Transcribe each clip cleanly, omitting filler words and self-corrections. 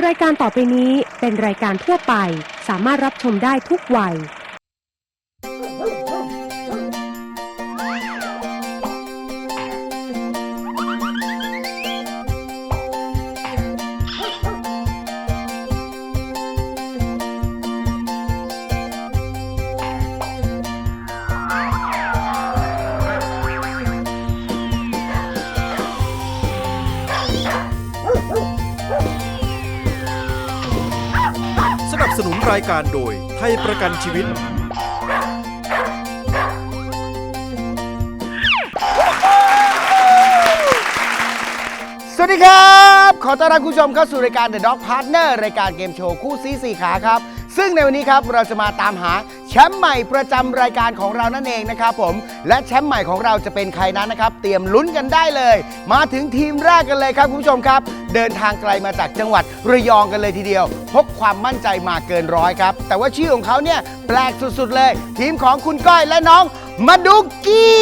รายการต่อไปนี้เป็นรายการทั่วไปสามารถรับชมได้ทุกวัยสนุนรายการโดยไทยประกันชีวิตสวัสดีครับขอต้อนรับคุณผู้ชมเข้าสู่รายการ The Dog Partner รายการเกมโชว์คู่ซี4ขาครับซึ่งในวันนี้ครับเราจะมาตามหาแชมป์ใหม่ประจำรายการของเรานั่นเองนะครับผมและแชมป์ใหม่ของเราจะเป็นใครนั้นนะครับเตรียมลุ้นกันได้เลยมาถึงทีมแรกกันเลยครับคุณผู้ชมครับเดินทางไกลมาจากจังหวัดระยองกันเลยทีเดียวพกความมั่นใจมาเกินร้อยครับแต่ว่าชื่อของเขาเนี่ยแปลกสุดๆเลยทีมของคุณก้อยและน้องมาดุกกี้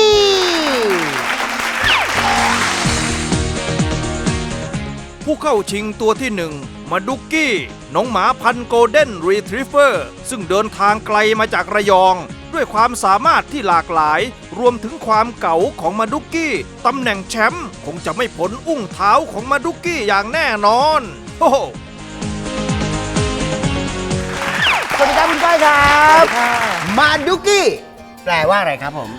ผู้เข้าชิงตัวที่1มาดุกกี้น้องหมาพันธุ์โกลเด้นรีทรีเวอร์ซึ่งเดินทางไกลมาจากระยองด้วยความสามารถที่หลากหลายรวมถึงความเก๋าของมาดุกกี้ตำแหน่งแชมป์คงจะไม่พ้นอุ้งเท้าของมาดุกกี้อย่างแน่นอนโอ้โหสวัสดีครับคุณก้อยครับมาดุกกี้แปลว่าอะไรครับผม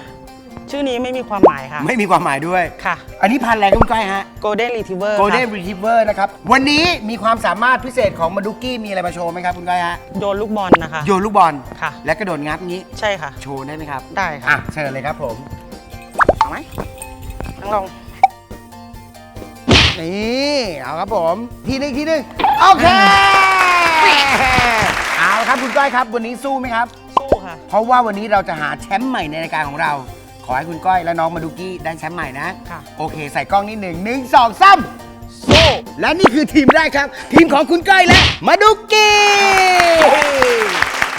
ชื่อนี้ไม่มีความหมายค่ะไม่มีความหมายด้วยค่ะอันนี้พันธุ์อะไรครับคุณก้อยฮะ Golden Retriever Golden Retriever นะครับวันนี้มีความสามารถพิเศษของมาดุกกี้มีอะไรมาโชว์ไหมครับคุณก้อยฮะโยนลูกบอลนะคะโยนลูกบอลค่ะ และกระโดดงับงี้ใช่ค่ะโชว์ได้ไหมครับได้ค่ะเชิญเลยครับผมเอาไหมนั่งลงนี่เอาครับผมทีหนึ่งโอเคเอาครับคุณก้อยครับวันนี้สู้ไหมครับสู้ค่ะเพราะว่าวันนี้เราจะหาแชมป์ใหม่ในรายการของเราขอให้คุณก้อยและน้องมาดุกี้ได้แชมป์ใหม่นะค่ะโอเคใส่กล้องนิดหนึ่ง1 2 3สู้และนี่คือทีมแรกครับทีมของคุณก้อยและมาดุกี้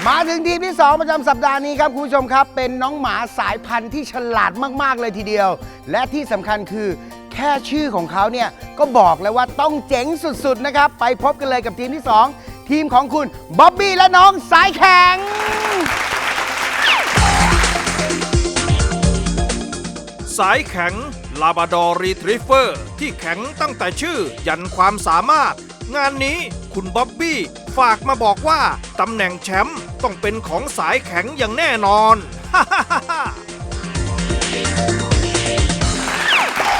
มาถึงทีมที่2ประจำสัปดาห์นี้ครับคุณผู้ชมครับเป็นน้องหมาสายพันธุ์ที่ฉลาดมากๆเลยทีเดียวและที่สำคัญคือแค่ชื่อของเขาเนี่ยก็บอกแล้วว่าต้องเจ๋งสุดๆนะครับไปพบกันเลยกับทีมที่2ทีมของคุณบ๊อบบี้และน้องสายแข็งสายแข็งลาบราดอร์รีทรีเวอร์ที่แข็งตั้งแต่ชื่อยันความสามารถงานนี้คุณบ๊อบบี้ฝากมาบอกว่าตำแหน่งแชมป์ต้องเป็นของสายแข็งอย่างแน่นอน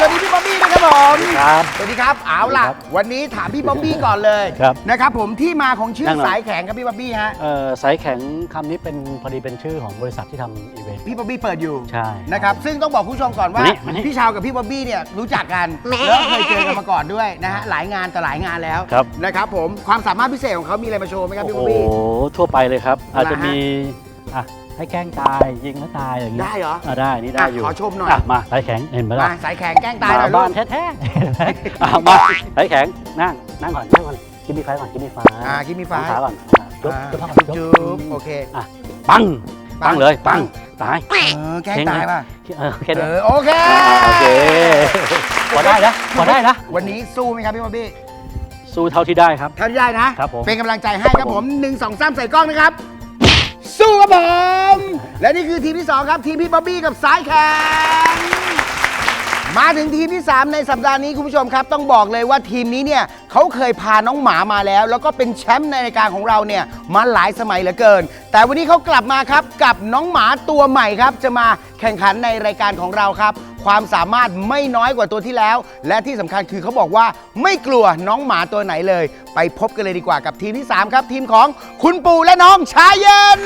สวัสดีพี่บ๊อบบี้นะครับผมครับสวัสดีครับเอาล่ะวันนี้ถามพี่บ๊อบบี้ก่อนเลยนะครับผมที่มาของชื่อสายแข็งครับพี่บ๊อบบี้ฮะสายแข็งคำนี้เป็นพอดีเป็นชื่อของบริษัทที่ทำอีเวนต์พี่บ๊อบบี้เปิดอยู่ใช่นะครับซึ่งต้องบอกผู้ชมก่อนว่าพี่ชาวกับพี่บ๊อบบี้เนี่ยรู้จักกันแล้วเคยเจอกันมาก่อนด้วยนะฮะหลายงานต่อหลายงานแล้วนะครับผมความสามารถพิเศษของเขามีอะไรมาโชว์ไหมครับพี่บ๊อบบี้โอ้ทั่วไปเลยครับอาจจะมีให้แกล้งตายยิงแล้วตายอย่างนี้ได้เหรอได้นี่ได้อยู่ขอชมหน่อยมาสายแข็งเห็นไหมล่ะสายแข็งแกล้งตายหน่อยบ้านแท้ๆมาสายแข็งนั่งก่อนกินมีไฟก่อนกินมีไฟกินมีไฟขาก่อนยกจุ๊บโอเคปังเลยปังตายแกล้งตายป่ะแค่โอเคพอได้นะวันนี้สู้ไหมครับพี่บ๊อบบี้สู้เท่าที่ได้ครับเท่าที่ได้นะครับผมเป็นกำลังใจให้ครับผม1 2 3ใส่กล้องนะครับสู้ครับผมและนี่คือทีมที่2ครับทีมพี่บ๊อบบี้กับสายแข็งมาถึงทีมที่3ในสัปดาห์นี้คุณผู้ชมครับต้องบอกเลยว่าทีมนี้เนี่ยเขาเคยพาน้องหมามาแล้วก็เป็นแชมป์ในรายการของเราเนี่ยมาหลายสมัยเหลือเกินแต่วันนี้เขากลับมาครับกับน้องหมาตัวใหม่ครับจะมาแข่งขันในรายการของเราครับความสามารถไม่น้อยกว่าตัวที่แล้วและที่สำคัญคือเขาบอกว่าไม่กลัวน้องหมาตัวไหนเลยไปพบกันเลยดีกว่ากับทีมที่3ครับทีมของคุณปู่และน้องชายเย็น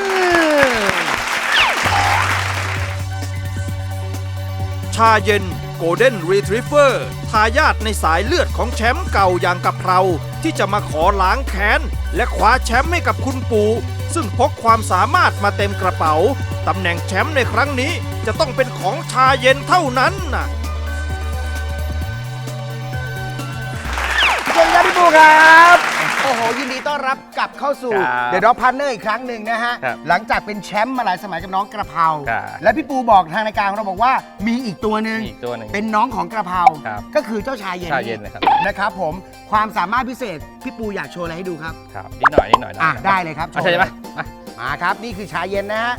ชาเย็นโกลเด้นรีทรีเวอร์ทายาทในสายเลือดของแชมป์เก่าอย่างกะเพราที่จะมาขอล้างแค้นและคว้าแชมป์ให้กับคุณปู่ซึ่งพกความสามารถมาเต็มกระเป๋าตำแหน่งแชมป์ในครั้งนี้จะต้องเป็นของชาเย็นเท่านั้นนะสวัสดีครับพี่ปู่ครับโอ้โหยินดีต้อนรับกลับเข้าสู่เดอะด็อกพาร์ทเนอร์อีกครั้งหนึ่งนะฮะหลังจากเป็นแชมป์มาหลายสมัยกับน้องกระเพราและพี่ปูบอกทางรายการเราบอกว่ามีอีกตัวหนึ่งเป็นน้องของกระเพราก็คือเจ้าชายเย็นนะครับผม ความสามารถพิเศษพี่ปูอยากโชว์อะไรให้ดูครับ ครับนิดหน่อยนิดหน่อย อ่ะได้เลยครับ เอาใช่ไหมมา มาครับนี่คือชาเย็นนะฮะ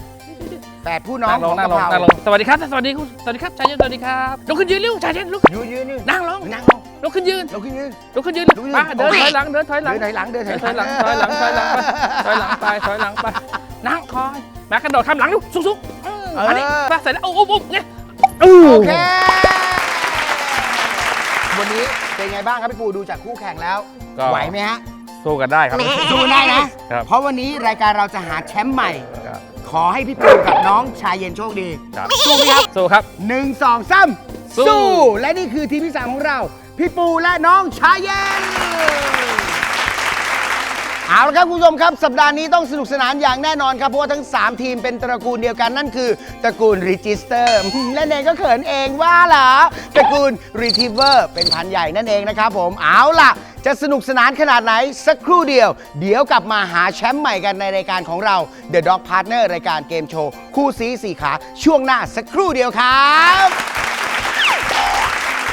แปดผู้น้อง นั่งล ข ง อง นั่ กะ งลง เพรา นั่งลงสวัสดีครับสวัสดีคุณสวัสดีครับชายเย็นสวัสดีครับลุกขึ้นยืนเร็วชายเย็นลุก ยืน นั่งลง นั่งลง ลุกขึ้นยืน ลุกขึ้นยืน ลุกขึ้นยืน ลุกขึ้นยืน มาเดิน โอเค ถอยหลังเดินถอยหลัง เดินถอยหลังเดินถอย ถอยหลังถอยหลังถอยหลังไปถอยหลังไปถอยหลังไปนั่งคอยมากระโดดข้ามหลังลูกสูงๆอันนี้มาเสร็จแล้วอุ้มไง โอเควันนี้เป็นไงบ้างครับพี่ปูดูจากคู่แข่งแล้ว ไหวไหมฮะ สู้กันได้ครับ สู้ได้นะครับ เพราะวันนี้รายการเราจะหาแชมป์ใหม่ ครับ ขอให้พี่ปูกับน้องชายเย็นโชคดี ครับ สู้ไหมครับ สู้ครับ 1 2 3 สู้ สู้ และนี่คือทีมที่ 3 ของเรา พี่ปูและน้องชายเย็น เอาละครับคุณผู้ชมครับ สัปดาห์นี้ต้องสนุกสนานอย่างแน่นอนครับ เพราะว่าทั้ง 3 ทีมเป็นตระกูลเดียวกันนั่นคือตระกูล Register และเนงก็เขินเองว่าเหรอตระกูล Retriever เป็นพันธุ์ใหญ่นั่นเองนะครับผมเอาล่ะ จะสนุกสนานขนาดไหนสักครู่เดียว เดี๋ยวกลับมาหาแชมป์ใหม่กันในรายการของเรา The Dog Partner รายการเกมโชว์คู่ซีสี่ขาช่วงหน้าสักครู่เดียวครับ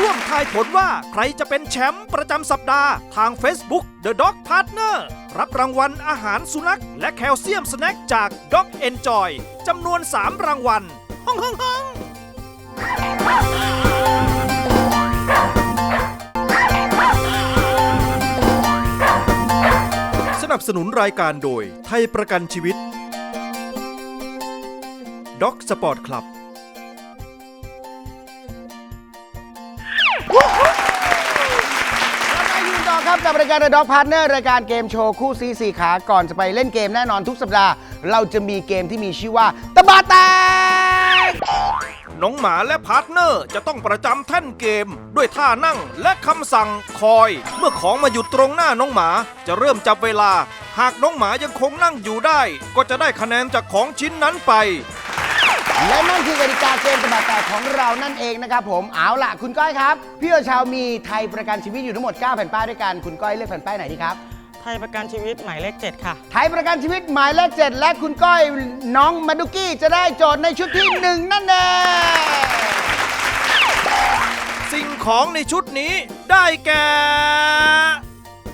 ร่วมทายผลว่าใครจะเป็นแชมป์ประจำสัปดาห์ทาง Facebook The Dog Partner รับรางวัลอาหารสุนัขและแคลเซียมสแน็คจาก Dog Enjoy จำนวน 3 รางวัลฮ่องฮ่องฮ่องสนับสนุนรายการโดยไทยประกันชีวิต Dog Sport Clubต่อครับกับรายการ The Dog Partner รายการเกมโชว์คู่ซีสี่ขาก่อนจะไปเล่นเกมแน่นอนทุกสัปดาห์ เราจะมีเกมที่มีชื่อว่าตะบะแตก น้องหมาและพาร์ทเนอร์จะต้องประจำแท่นเกม ด้วยท่านั่งและคำสั่งคอย เมื่อของมาหยุดตรงหน้าน้องหมาจะเริ่มจับเวลา หากน้องหมายังคงนั่งอยู่ได้ ก็จะได้คะแนนจากของชิ้นนั้นไป และนั่นคือกติกาเกมตะบะแตกของเรานั่นเองนะครับผมเอาล่ะคุณก้อยครับพี่โอชาวมีไทยประกันชีวิตอยู่ทั้งหมด 9 แผ่นป้ายด้วยกันคุณก้อยเลือกแผ่นป้ายไหนดีครับ ไทยประกันชีวิตหมายเลข 7 ค่ะ ไทยประกันชีวิตหมายเลข 7 และคุณก้อยน้องมาดุกี้จะได้โจทย์ในชุดที่ 1 นั่นเอง สิ่งของในชุดนี้ได้แก่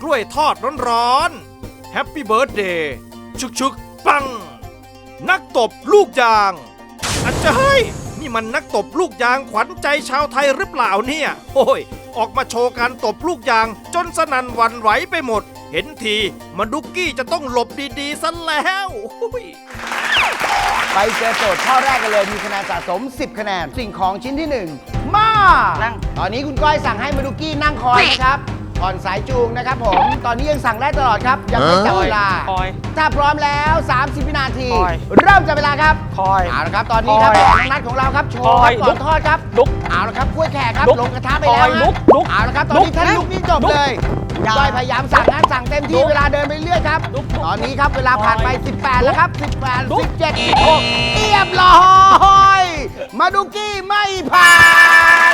กล้วยทอดร้อนๆแฮปปี้เบิร์ดเดย์ชุกๆ ปัง นักตบลูกยางอาจจะเฮ้ยนี่มันนักตบลูกยางขวัญใจชาวไทยหรือเปล่าเนี่ยโอ้ยออกมาโชว์การตบลูกยางจนสนั่นหวั่นไหวไปหมด เห็นทีมาดุกกี้จะต้องหลบดีๆซะแล้วโอ้ย ไปเจอโจทย์ข้อแรกกันเลยมีคะแนนสะสม 10 คะแนนสิ่งของชิ้นที่ 1 มา นั่ง ตอนนี้คุณก้อยสั่งให้มาดุกี้นั่งคอยนะครับผ่อนสายจูงนะครับผมตอนนี้ยังสั่งได้ตลอดครับยังไม่จับเวลา คอย ถ้าพร้อมแล้ว 30 วินาที คอย เริ่มจับเวลาครับ คอย เอาละครับตอนนี้ครับ คอย น้องนัดของเราครับโชว์ครับ คอย ก่อนทอดครับ ลุก เอาละครับกล้วยแขกครับ ลุก ลงกระทะไปแล้ว คอย ฮะ ลุกลุก เอาละครับตอนนี้ท่าน ลุ ลุ ก กนี่จบ ลุก เลย อย่า ก้อยพยายามสั่งนะสั่งเต็มที่ ลุก เวลาเดินไปเรื่อยครับ ลุก ตอนนี้ครับเวลาผ่านไป 18 แล้วครับ 18 ลุก 17 16เรียบร้อยมาดุกี้ไม่ผ่าน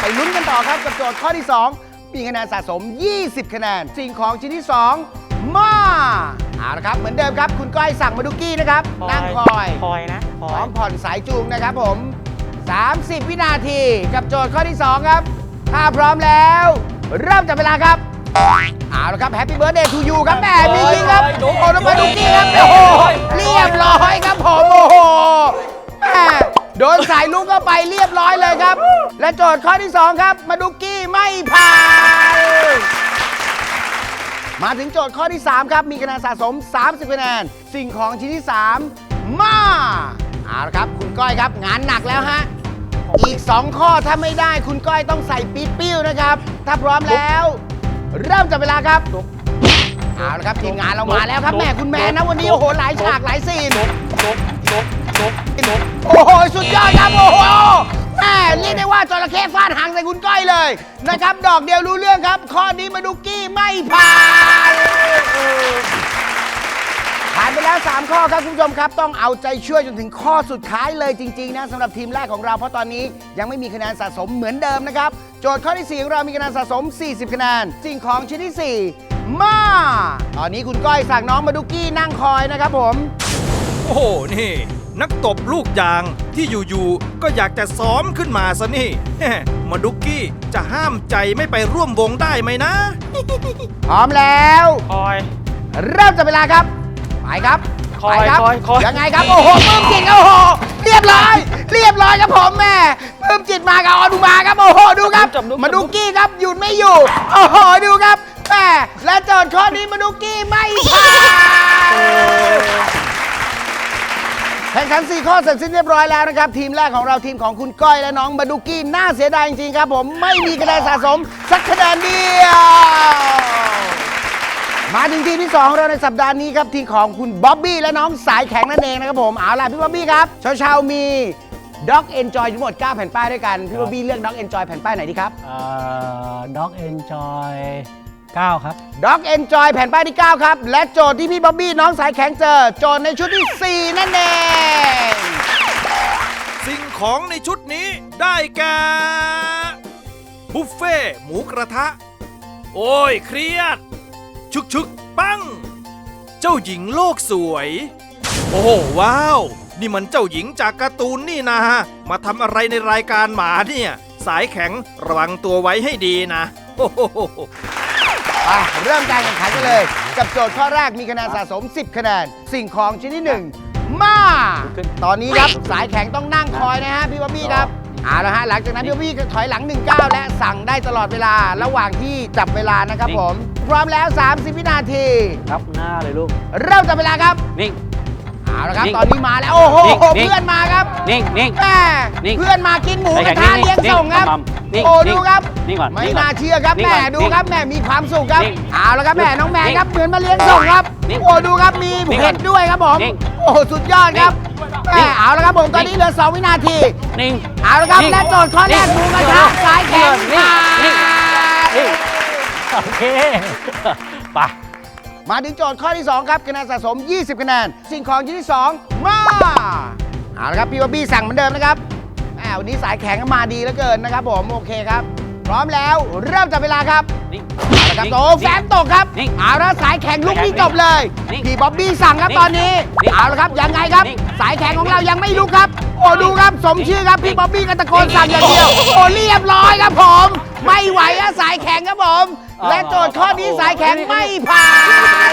ไปลุ้นกันต่อครับกับโจทย์ข้อที่ 2 มีคะแนนสะสม 20 คะแนน สิ่งของชิ้นที่ 2 มาเอาละครับเหมือนเดิมครับคุณก้อยสั่งมาดุกี้นะครับนั่งคอย คอยนะค พ อ ร้อย มผ่อนสายจูงนะครับผม 30 วินาทีกับโจทย์ข้อที่ 2 ครับ ถ้าพร้อมแล้ว เริ่มจับเวลาครับ เอาละครับแฮปปี้เบิร์ดเดย์ทูยูครับแหมมียิงครับโอ้โหแล้วมาดุกี้ครับ โอ้โห เรียบร้อยครับผม โอ้โหแหมโดนสายลูกเข้าไปเรียบร้อยเลยครับ และโจทย์ข้อที่ 2 ครับ มาดุกี้ไม่ผ่าน มาถึงโจทย์ข้อที่ 3 ครับ มีคะแนนสะสม 30 คะแนน สิ่งของชิ้นที่ 3 มาเอาละครับ คุณก้อยครับ งานหนักแล้วฮะ อีก 2 ข้อถ้าไม่ได้คุณก้อยต้องใส่ปี๊ดปิ้วนะครับ ถ้าพร้อมแล้ว เริ่มจับเวลาครับ เอาละครับทีมงานเรามาแล้วครับแม่คุณแม่นะวันนี้ โอ้โห หลายฉากหลายซีน โอ้โห สุดยอดครับ โอ้โหแม่เรียกได้ว่าจระเข้ฟาดหางใส่คุณก้อยเลยนะครับ ดอกเดียวรู้เรื่องครับ ข้อนี้มาดุกี้ไม่ผ่านผ่านไปแล้ว 3 ข้อครับคุณผู้ชมครับ ต้องเอาใจช่วยจนถึงข้อสุดท้ายเลยจริงๆนะสำหรับทีมแรกของเราเพราะตอนนี้ยังไม่มีคะแนนสะสมเหมือนเดิมนะครับ โจทย์ข้อที่ 4 ของเรามีคะแนนสะสม 40 คะแนน สิ่งของชิ้นที่ 4 มาตอนนี้คุณก้อยสั่งน้องมาดุกี้นั่งคอยนะครับผม โอ้โห นี่ นักตบลูกยางที่อยู่ๆก็อยากจะซ้อมขึ้นมาซะนี่ มาดุกกี้จะห้ามใจไม่ไปร่วมวงได้ไหมนะ พร้อมแล้ว คอย เริ่มจับเวลาครับ ไปครับ คอย ไปครับ คอย ยังไงครับ โอ้โหปลื้มจิตโอ้โห เรียบร้อย เรียบร้อยครับผมแม่ปลื้มจิตมากับออนุมาครับ โอ้โห ดูครับ มาดูกี้ครับ หยุดไม่อยู่ โอ้โห ดูครับแม่และโจทย์ข้อนี้มาดูกี้ไม่ผ่านแข่งขัน 4 ข้อเสร็จสิ้นเรียบร้อยแล้วนะครับ ทีมแรกของเราทีมของคุณก้อยและน้องมาดูกี้น่าเสียดายจริงๆครับผม ไม่มีคะแนนสะสมสักคะแนนเดียว มาถึงทีมที่ 2 ของเราในสัปดาห์นี้ครับทีมของคุณบ๊อบบี้และน้องสายแข็งนั่นเองนะครับผมเอาล่ะพี่บ๊อบบี้ครับเช้าๆมี Dog Enjoy ทั้งหมด 9 แผ่นป้ายด้วยกันพี่บ๊อบบี้เลือก Dog Enjoy แผ่นป้ายไหนดีครับ Dog Enjoy 9 ครับ Dog Enjoy แผ่นป้ายที่ 9 ครับ และโจทย์ที่พี่บ๊อบบี้น้องสายแข็งเจอโจทย์ในชุดที่ 4 นั่นเอง สิ่งของในชุดนี้ได้แก่บุฟเฟ่หมูกระทะ โอ้ยเครียด ชึกปั้ง เจ้าหญิงโลกสวย โอ้โหว้าว นี่มันเจ้าหญิงจากการ์ตูนนี่นะมาทำอะไรในรายการหมาเนี่ย สายแข็งระวังตัวไว้ให้ดีนะโอ้โห เริ่มการแข่งขันกันเลย กับโจทย์ข้อแรกมีคะแนนสะสม 10 คะแนน สิ่งของชิ้นที่ 1 มา ตอนนี้ครับสายแข็งต้องนั่งคอยนะฮะพี่บ๊อบบี้ครับเอาละฮะหลังจากนั้นพี่บ๊อบบี้ก็ถอยหลัง1 ก้าวและสั่งได้ตลอดเวลาระหว่างที่จับเวลานะครับผม พร้อมแล้ว 30 วินาที ครับหน้าเลยลูก เริ่มจับเวลาครับ นิ่ง เอาละครับ นิ่ง ตอนนี้มาแล้ว โอ้โห นิ่งนิ่ง เพื่อนมาครับ นิ่ง แม่ นิ่ง เพื่อนมากินหมูกระทะ นิ่ง เลี้ยงส่งครับ นิ่ง โอ้ นิ่ง ดูครับ นิ่งก่อน ไม่ นิ่งก่อน น่าเชื่อครับ นิ่ง แม่ ก่อน ดูครับแม่มีความสุขครับ นิ่ง เอาละครับแม่น้องแม่ นิ่ง ครับเหมือนมาเลี้ยงส่งครับ นิ่ง โอ้ดูครับมี นิ่ง เผ็ดด้วยครับผม นิ่ง โอ้สุดยอดครับ นิ่ง แม่เอาละครับผมตอนนี้เหลือ 2 วินาที นิ่ง เอาละครับ นิ่ง และโจทย์ข้อแรกหนิ่งมูกระทะสายแข็ง นิ่ง ผ่าน นิ่ง นิ่งโอเคไป มาถึงโจทย์ข้อที่ 2 ครับคะแนนสะสม 20 คะแนน สิ่งของชิ้นที่ 2 มาเอาละครับพี่บ๊อบบี้สั่งเหมือนเดิมนะครับแหมวันนี้สายแข็งก็มาดีเหลือเกินนะครับผมโอเคครับ พร้อมแล้วเริ่มจับเวลาครับ นิ่ง เอาละครับโตแฟนตกครับ นิ่ง เอาละสายแข็งลุกนี่จบเลย นิ่ง พี่บ๊อบบี้สั่งครับ นิ่ง ตอนนี้ นิ่ง เอาละครับยังไงครับ นิ่ง สายแข็งของเรายังไม่ลุกครับ โอ้ดูครับสมชื่อครับพี่บ๊อบบี้ก็ตะโกนสั่งอย่างเดียว โอ้เรียบร้อยครับผม ไม่ไหวอะสายแข็งครับผม และโจทย์ข้อนี้สายแข็งไม่ผ่าน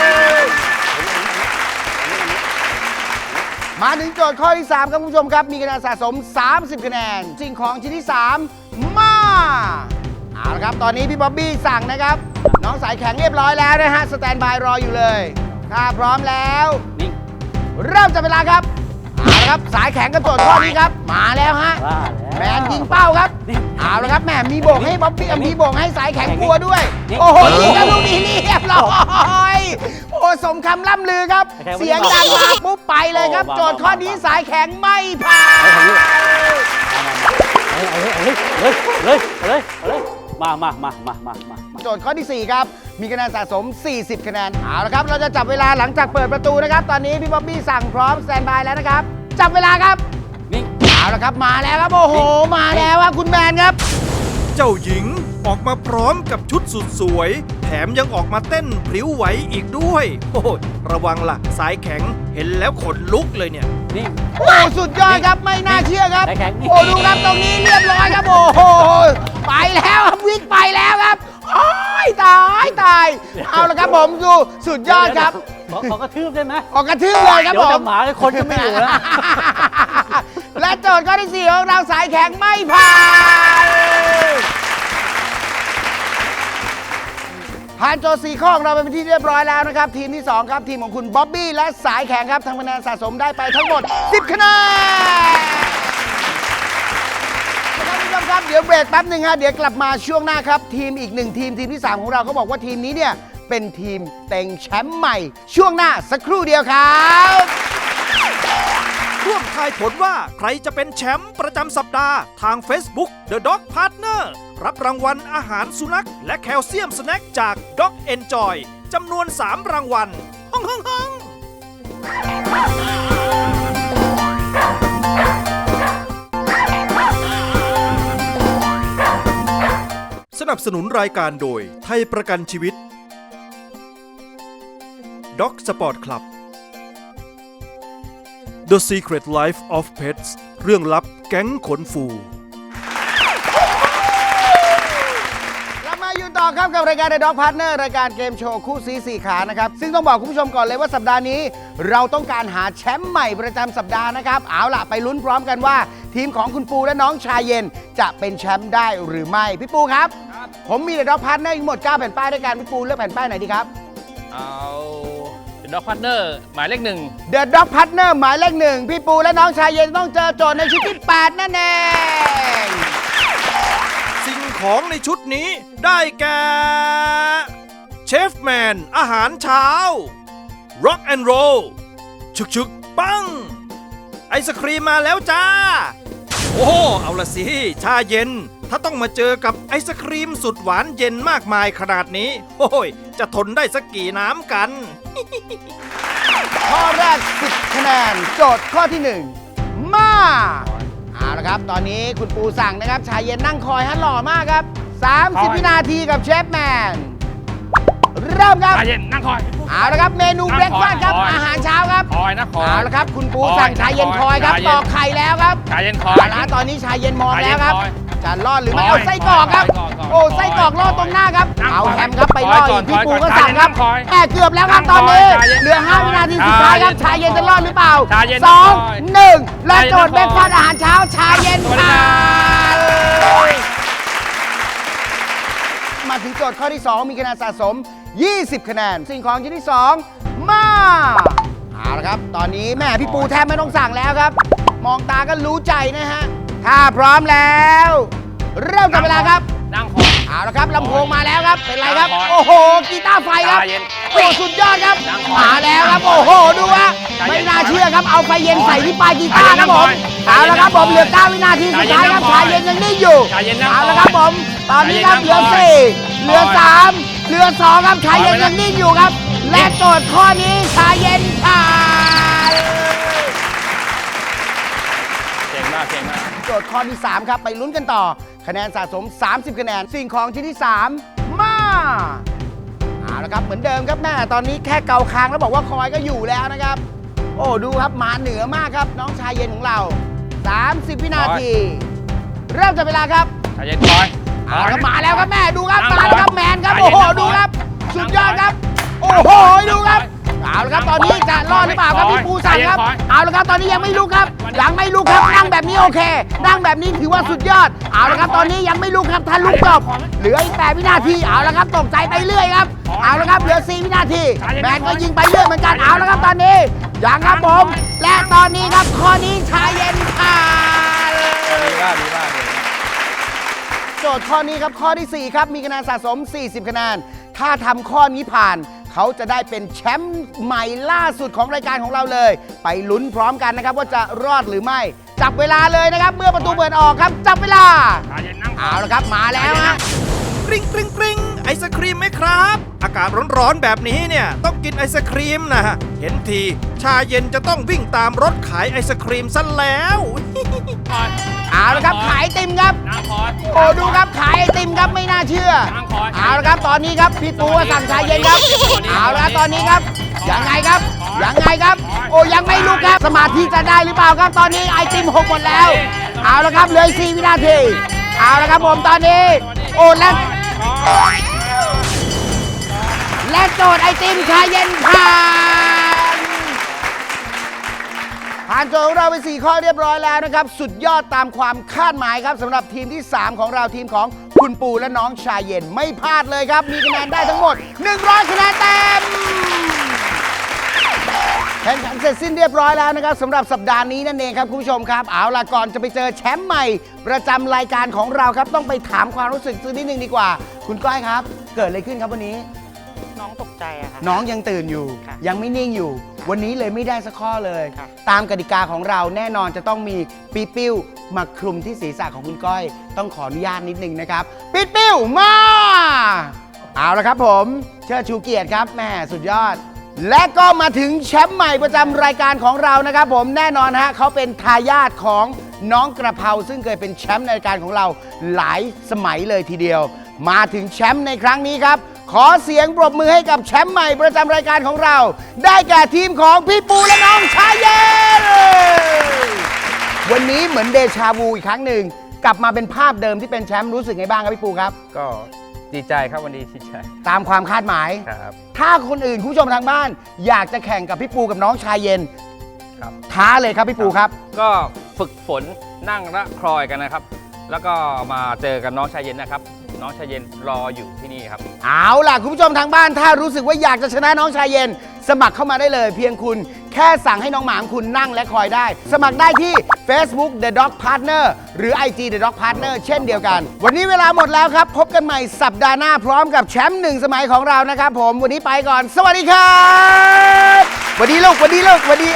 มาถึงโจทย์ข้อที่ 3 ครับคุณผู้ชมครับ มีคะแนนสะสม 30 คะแนน สิ่งของชิ้นที่ 3 มาเอาละครับ ตอนนี้พี่บ๊อบบี้สั่งนะครับ น้องสายแข็งเรียบร้อยแล้วนะฮะ สแตนบายรออยู่เลย ถ้าพร้อมแล้ว นิ่ง เริ่มจับเวลาครับเอาละครับ สายแข็งกับโจทย์ข้อนี้ครับ มาแล้วฮะ ว่า แม แล้ว นยิงเป้าครับ นิ่ง เอาละครับแหมมีโบกให้บ๊อบบี้มีโบกให้สายแข็ง นิ่ง กลัวด้วย นิ่ง โอ้โหยิงกันลูกนี้เรียบร้อยโอ้สมคำล่ำลือครับ แข็งไม่ได้ เสียงดังมาปุ๊บไปเลยครับ โอ้ โจทย์ข้อนี้สายแข็งไม่ผ่าน เลยมา โจทย์ข้อที่ 4 ครับ มีคะแนนสะสม 40 คะแนน เอาละครับ เราจะจับเวลาหลังจากเปิดประตูนะครับ ตอนนี้พี่บ๊อบบี้สั่งพร้อมสแตนบายแล้วนะครับ จับเวลาครับ นิ่ง เอาละครับ มาแล้วครับ โอ้โห มาแล้วครับคุณแมนครับ เจ้าหญิงออกมาพร้อมกับชุดสุดสวย แถมยังออกมาเต้นพริ้วไหวอีกด้วยโอ้ยระวังล่ะสายแข็งเห็นแล้วขนลุกเลยเนี่ย นิ่ง โอ้สุดยอดครับไม่น่าเชื่อครับ สายแข็งนี่ โอ้ดูครับตรงนี้เรียบร้อยครับโอ้โหไปแล้วครับวิ่งไปแล้วครับโอ้ยตายเอาละครับผมดูสุดยอดครับ ขอกระทืบได้ไหม ออกกระทืบเลยครับ เดี๋ ผ ยว ม จะหมาเลยคนจะไม่อยู่แล้ว และโจทย์ข้อที่ 4 ของเราสายแข็งไม่ผ่าน ผ่านโจทย์ 4 ข้อของเราไปเป็นที่เรียบร้อยแล้วนะครับ ทีมที่ 2 ครับ ทีมของคุณบ๊อบบี้และสายแข็งครับทำคะแนนสะสมได้ไปทั้งหมด 10 คะแนนท่านผู้ชมครับเดี๋ยวเบรกแป๊บหนึ่งฮะเดี๋ยวกลับมาช่วงหน้าครับ ทีมอีกหนึ่งทีมที่ 3 ของเราเขาบอกว่าทีมนี้เนี่ยเป็นทีมเต็งแชมป์ใหม่ ช่วงหน้าสักครู่เดียวครับ ร่วมทายผลว่าใครจะเป็นแชมป์ประจำสัปดาห์ทาง Facebook The Dog Partner รับรางวัลอาหารสุนัขและแคลเซียมสแน็คจาก Dog Enjoy จำนวน 3 รางวัลฮ่องฮ่องฮ่องสนับสนุนรายการโดยไทยประกันชีวิต Dog Sport Club The Secret Life of Pets เรื่องลับแก๊งขนฟู เรามาอยู่ต่อครับกับรายการ The Dog Partner รายการเกมโชว์คู่ซีสี่ขานะครับซึ่งต้องบอกคุณผู้ชมก่อนเลยว่าสัปดาห์นี้เราต้องการหาแชมป์ใหม่ประจำสัปดาห์นะครับเอาล่ะไปลุ้นพร้อมกันว่าทีมของคุณปูและน้องชายเย็นจะเป็นแชมป์ได้หรือไม่พี่ปูครับผมมี The Dog Partner ทั้งหมด9แผ่นป้ายด้วยกันพี่ปูเลือกแผ่นป้ายไหนดีครับเอาด็อกพาร์ทเนอร์หมายเลข 1 The Dog Partner หมายเลข 1พี่ปูและน้องชายเย็นต้องเจอโจทย์ในชุดที่8นั่นเอง สิ่งของในชุดนี้ได้แก่เชฟแมนอาหารเช้า Rock and Roll ชึกปังไอศครีมมาแล้วจ้า โอ้เอาละสิชาเย็นถ้าต้องมาเจอกับไอศครีมสุดหวานเย็นมากมายขนาดนี้โอ้ยจะทนได้สักกี่น้ำกัน ข้อแรก10คะแนนโจทย์ข้อที่ 1 มาเอาละครับตอนนี้คุณปูสั่งนะครับชายเย็นนั่งคอยฮะหล่อมากครับ30วินาทีกับเชฟแมนเริ่มครับ ชายเย็นนั่งคอย เอาละครับเมนูเบรกฟาสต์ครับอาหารเช้าครับ คอยนะคอย เอาละครับคุณปูสั่งชายเย็นคอยครับตอกไข่แล้วครับ ชายเย็นคอย เอาละตอนนี้ชายเย็นมองแล้วครับจะรอดหรือไม่เอาไส้กรอกครับ โอ้ไส้กรอกรอดตรงหน้าครับเอาแฮมครับไปรอดอีกพี่ปูก็สั่งครับแม่เกือบแล้วครับตอนนี้เหลือ5วินาทีสุดท้ายครับชายเย็นจะรอดหรือเปล่า2 1และโจทย์เบรกฟาสต์อาหารเช้าชายเย็นผ่านมาถึงโจทย์ข้อที่ 2 มีคะแนนสะสม20คะแนนสิ่งของชิ้นที่ 2 มาเอาละครับตอนนี้แม่พี่ปูแทบไม่ต้องสั่งแล้วครับ มองตาก็รู้ใจนะฮะถ้าพร้อมแล้วเริ่มจับเวลาครับ นั่งคอย เอาละครับลำโพงมาแล้วครับเป็นไรครับ นั่งคอย โอ้โหกีตาร์ไฟครับ ชาเย็น โอ้สุดยอดครับ นั่งคอย มาแล้วครับโอ้โหดูฮะ ชาเย็น ไม่น่าเชื่อครับเอาไฟเย็นใส่ที่ปลายกีตาร์ ชา ค เย็ รั น บผม นั่ เอา งคอย ละครับผมเหลือ9วินาทีสุดท้ายครับ ชา ชาย เย็ เย็ น น นั่ ยัง งคอย นิ่งอยู่ ชาเย็นนั่ง เอาละ คอย ครับผมตอนนี้ครับ ชา เห เย็ ลือน นั่งคอย 4เหลือ3เหลือ2ครับชายเย็นยังนิ่งอยู่ครับ และโจทย์ข้อนี้ชายเย็นผ่าน เก่งมากเก่งมาก โจทย์ข้อที่ 3 ครับ ไปลุ้นกันต่อ คะแนนสะสม 30 คะแนน สิ่งของชิ้นที่ 3 มาเอาละครับเหมือนเดิมครับแม่ตอนนี้แค่เกาคางแล้วบอกว่าคอยก็อยู่แล้วนะครับ โอ้ดูครับมาเหนือมากครับ น้องชายเย็นของเรา 30 วินาที เริ่มจับเวลาครับ ชายเย็นคอย เอาละครับมาแล้วครับแม่ดูครับ นั่ง มาแล้วครับ คอย แมนครับ ใจ โอ้ เย็น โห นั่ง ดูครับ คอย สุดยอดครับ โอ้โหดูครับเอาละครับตอนนี้จะรอดหรือเปล่าครับพี่ปูสั่งครับ เอาละครับตอนนี้ยังไม่ลุกครับยังไม่ลุกครับนั่งแบบนี้โอเคนั่งแบบนี้ถือว่าสุดยอดเอาละครับตอนนี้ยังไม่ลุกครับถ้าลุกจบเหลืออีก8วินาทีเอาละครับตกใจไปเรื่อยครับเอาละครับเหลือ4วินาทีแมนก็ยิงไปเรื่อยเหมือนกันเอาละครับตอนนี้ยังครับผมและตอนนี้ครับข้อนี้ชายเย็นผ่าน ดีมากดีมาก โจทย์ข้อนี้ครับข้อที่ 4 ครับมีคะแนนสะสม 40 คะแนนถ้าทำข้อนี้ผ่านเขาจะได้เป็นแชมป์ใหม่ล่าสุดของรายการของเราเลย ไปลุ้นพร้อมกันนะครับว่าจะรอดหรือไม่ จับเวลาเลยนะครับเมื่อประตูเปิดออกครับจับเวลา ชายเย็นนั่งคอย เอาละครับมาแล้วฮะ กริ๊งกริ๊งกริ๊งไอศครีมไหมครับ อากาศร้อนๆแบบนี้เนี่ยต้องกินไอศครีมนะฮะเห็นทีชาเย็นจะต้องวิ่งตามรถขายไอศครีมซะแล้ว คอย เอาละครับขายไอติมครับ นั่งคอย โอ้ดูครับขายไอติมครับไม่น่าเชื่อ นั่งคอย เอาละครับตอนนี้ครับพี่ปูก็สั่งชายเย็นครับเอาละครับตอนนี้ครับยังไงครับยังไงครับ โอ้ยังไม่ลุกครับสมาธิจะได้หรือเปล่าครับตอนนี้ไอติม6หมดแล้ว เอาละครับเหลือ4วินาทีเอาละครับผมตอนนี้โอ้และโจทย์ไอติมชาเย็นผ่านโจทย์ของเราไป4ข้อเรียบร้อยแล้วนะครับสุดยอดตามความคาดหมายครับสำหรับทีมที่ 3 ของเราทีมของคุณปูและน้องชายเย็นไม่พลาดเลยครับมีคะแนนได้ทั้งหมด100คะแนนเต็มแข่งขันเสร็จสิ้นเรียบร้อยแล้วนะครับสำหรับสัปดาห์นี้นั่นเองครับคุณผู้ชมครับเอาล่ะก่อนจะไปเจอแชมป์ใหม่ประจำรายการของเราครับต้องไปถามความรู้สึกสักนิดนึงดีกว่า คุณก้อยครับ เกิดอะไรขึ้นครับวันนี้ น้องตกใจอะค่ะ น้องยังตื่นอยู่ ค่ะ ยังไม่นิ่งอยู่ วันนี้เลยไม่ได้สักข้อเลย ค่ะ ตามกติกาของเราแน่นอนจะต้องมีปีปิ้วมาคลุมที่ศีรษะของคุณก้อย ต้องขออนุญาตนิดนึงนะครับปีปิ้วมาเอาละครับผมเชิดชูเกียรติครับแม่สุดยอด และก็มาถึงแชมป์ใหม่ประจำรายการของเรานะครับผมแน่นอนฮะเขาเป็นทายาทของน้องกระเพราซึ่งเคยเป็นแชมป์ในรายการของเราหลายสมัยเลยทีเดียว มาถึงแชมป์ในครั้งนี้ครับ ขอเสียงปรบมือให้กับแชมป์ใหม่ประจำรายการของเรา ได้แก่ทีมของพี่ปูและน้องชายเย็นวันนี้เหมือนเดชาวูอีกครั้งหนึ่งกลับมาเป็นภาพเดิมที่เป็นแชมป์รู้สึกไงบ้างครับพี่ปูครับ ก็ดีใจครับวันนี้ดีใจ ตามความคาดหมาย ครับ ถ้าคนอื่นคุณผู้ชมทางบ้าน อยากจะแข่งกับพี่ปูกับน้องชายเย็น ครับ ท้าเลยครับพี่ปูครับ ก็ฝึกฝนนั่งระครอยกันนะครับ แล้วก็มาเจอกับน้องชายเย็นนะครับ น้องชายเย็นรออยู่ที่นี่ครับ เอาล่ะคุณผู้ชมทางบ้านถ้ารู้สึกว่าอยากจะชนะน้องชายเย็น สมัครเข้ามาได้เลย เพียงคุณแค่สั่งให้น้องหมาของคุณนั่งและคอยได้ สมัครได้ที่ Facebook The Dog Partner หรือ IG The Dog Partner เช่นเดียวกัน วันนี้เวลาหมดแล้วครับ พบกันใหม่สัปดาห์หน้าพร้อมกับแชมป์1 สมัยของเรานะครับผมวันนี้ไปก่อน สวัสดีครับสวัสดีลูกสวัสดีลูกสวัสดี